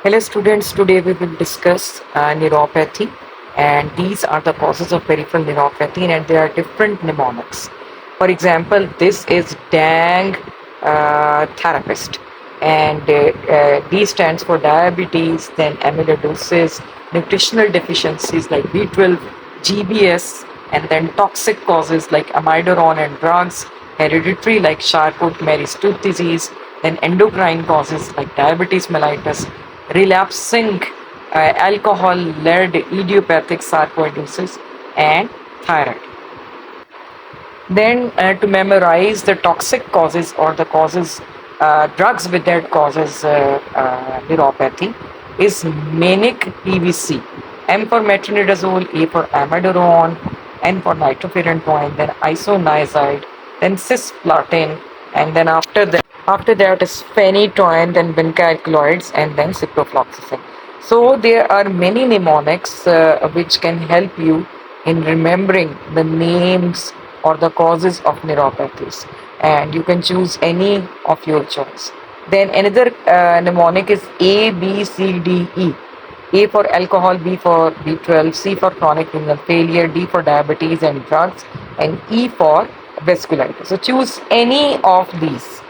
Hello students, today we will discuss neuropathy, and these are the causes of peripheral neuropathy, and there are different mnemonics. For example, this is DANG therapist, and D stands for diabetes, then amyloidosis, nutritional deficiencies like B12, GBS, and then toxic causes like amiodarone and drugs, hereditary like Charcot-Marie tooth disease, then endocrine causes like diabetes mellitus, relapsing alcohol-led idiopathic sarcoidosis, and thyroid. Then to memorize the toxic causes or the causes, drugs with that causes neuropathy is manic PVC. M for metronidazole, A for amiodarone, N for nitrofurantoin, then isoniazid, then cisplatin, and then after that is phenytoin, then benzyl alkaloids, and then ciprofloxacin. So there are many mnemonics which can help you in remembering the names or the causes of neuropathies, and you can choose any of your choice. Then another mnemonic is A, B, C, D, E. A for alcohol, B for B12, C for chronic renal failure, D for diabetes and drugs, and E for vasculitis. So choose any of these.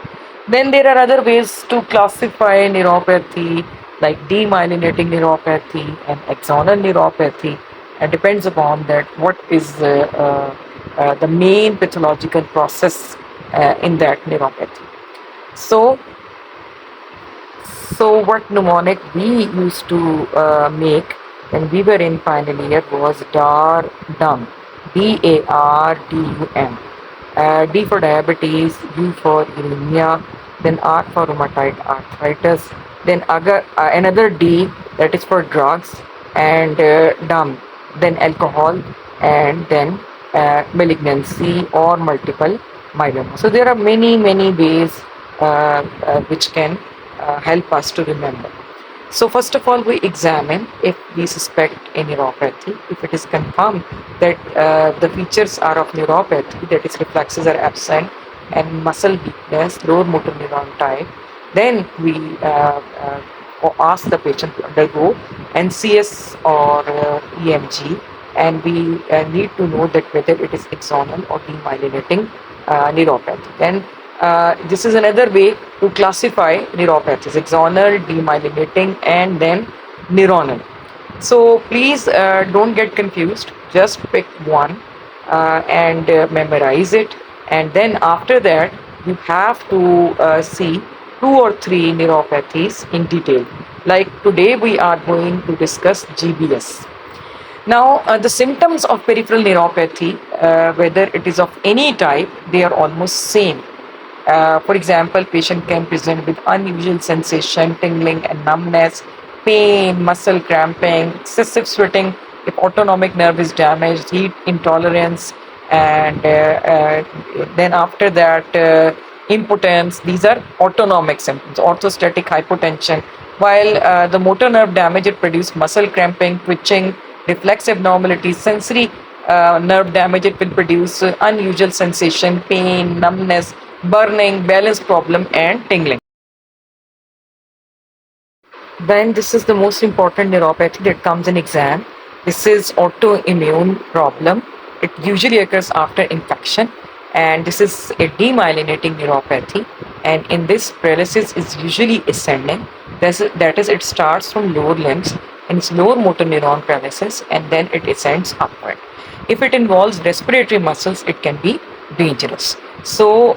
Then there are other ways to classify neuropathy like demyelinating neuropathy and axonal neuropathy. It depends upon that what is the main pathological process in that neuropathy. So, so what mnemonic we used to make when we were in final year was DAR-DUM, DARDUM. D for diabetes, U for anemia, then R for rheumatoid arthritis, then another D that is for drugs, and DUM, then alcohol, and then malignancy or multiple myeloma. So there are many ways which can help us to remember. So first of all, we examine if we suspect a neuropathy. If it is confirmed that the features are of neuropathy, that is reflexes are absent and muscle weakness, lower motor neuron type, then we ask the patient to undergo NCS or EMG, and we need to know that whether it is axonal or demyelinating neuropathy. Then this is another way to classify neuropathies: axonal, demyelinating, and then neuronal. So please don't get confused. Just pick one and memorize it, and then after that you have to see two or three neuropathies in detail. Like today we are going to discuss GBS. Now, the symptoms of peripheral neuropathy, whether it is of any type, they are almost same. For example, patient can present with unusual sensation, tingling and numbness, pain, muscle cramping, excessive sweating if autonomic nerve is damaged, heat intolerance, and then after that, impotence. These are autonomic symptoms. Orthostatic hypotension. While the motor nerve damage, it produces muscle cramping, twitching, reflex abnormalities. Sensory nerve damage, it will produce unusual sensation, pain, numbness, burning, balance problem, and tingling. Then this is the most important neuropathy that comes in exam. This is autoimmune problem. It usually occurs after infection, and this is a demyelinating neuropathy. And in this, paralysis is usually ascending. That is, it starts from lower limbs and it's lower motor neuron paralysis, and then it ascends upward. If it involves respiratory muscles, it can be dangerous. So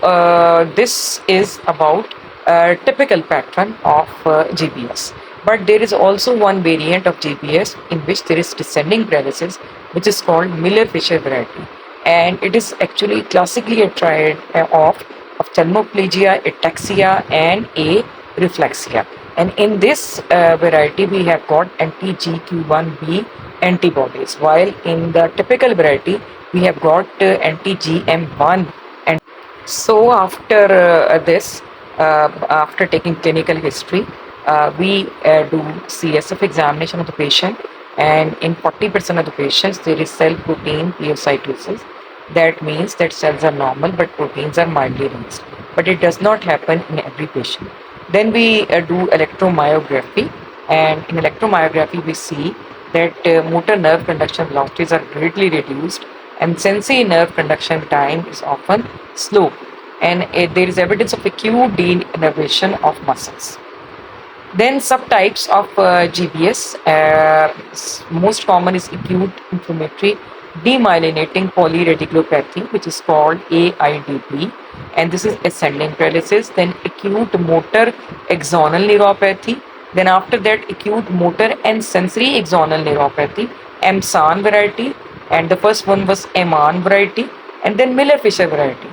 this is about a typical pattern of GBS. But there is also one variant of GBS in which there is descending paralysis, which is called Miller-Fisher variety, and it is actually classically a triad of ophthalmoplegia, ataxia, and areflexia. And in this variety, we have got anti-GQ1B antibodies, while in the typical variety, we have got anti-GM1. And so after this, after taking clinical history, we do CSF examination of the patient, and in 40% of the patients, there is cell protein phagocytosis. That means that cells are normal, but proteins are mildly raised. But it does not happen in every patient. Then we do electromyography, And in electromyography, we see that motor nerve conduction velocities are greatly reduced, and sensory nerve conduction time is often slow, and there is evidence of acute denervation of muscles. Then subtypes of GBS, most common is acute inflammatory demyelinating polyradiculopathy, which is called AIDP, and this is ascending paralysis. Then acute motor axonal neuropathy. Then after that, acute motor and sensory axonal neuropathy, MSAN variety, and the first one was EMAN variety, and then Miller-Fisher variety,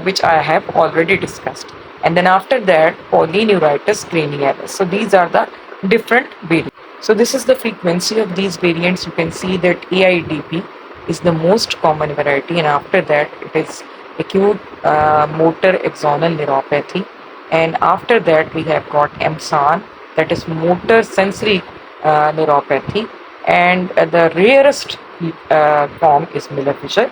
which I have already discussed. And then after that, polyneuritis cranialis. So these are the different variants. So this is the frequency of these variants. You can see that AIDP is the most common variety, and after that it is acute motor axonal neuropathy, and after that we have got MSAN, that is motor sensory neuropathy, and the rarest form is Miller-Fisher.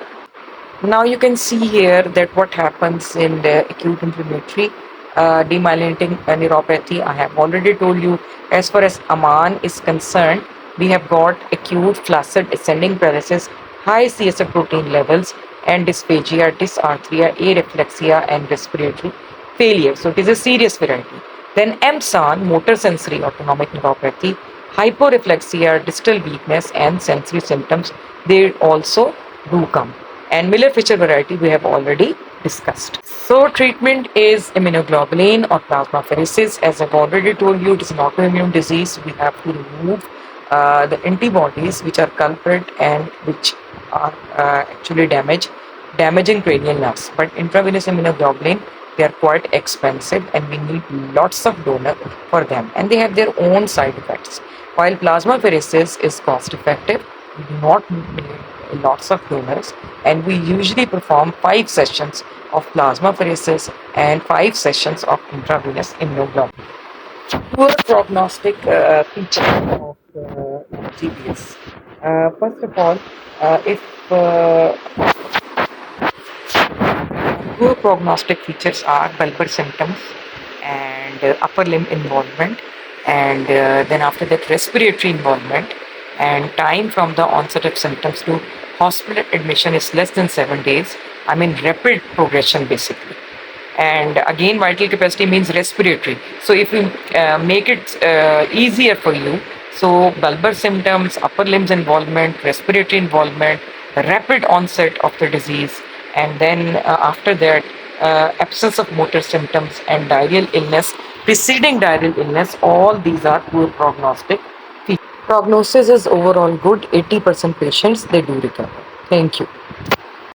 Now you can see here that what happens in the acute inflammatory demyelinating neuropathy. I have already told you, as far as Aman is concerned, we have got acute flaccid ascending paralysis, high CSF protein levels, and dysphagia, dysarthria, areflexia, and respiratory failure. So it is a serious variety. Then MSAN, motor sensory autonomic neuropathy, hyporeflexia, distal weakness, and sensory symptoms, they also do come. And Miller-Fisher variety we have already discussed. So treatment is immunoglobulin or plasmapheresis. As I've already told you, it is an autoimmune disease. We have to remove the antibodies which are culprit and which are actually damaging cranial nerves. But intravenous immunoglobulin, they are quite expensive, and we need lots of donor for them, and they have their own side effects. While plasmapheresis is cost effective, we do not need lots of donors, and we usually perform 5 sessions of plasmapheresis and 5 sessions of intravenous immunoglobulin. Poor prognostic feature of GBS. First of all, if poor prognostic features are bulbar symptoms and upper limb involvement, and then after that respiratory involvement, and time from the onset of symptoms to hospital admission is less than 7 days. I mean rapid progression basically. And again, vital capacity means respiratory. So if we make it easier for you, so bulbar symptoms, upper limbs involvement, respiratory involvement, rapid onset of the disease, and then after that absence of motor symptoms and diarrheal illness preceding diarrheal illness, all these are poor prognostic features. Prognosis is overall good. 80% patients they do recover. Thank you.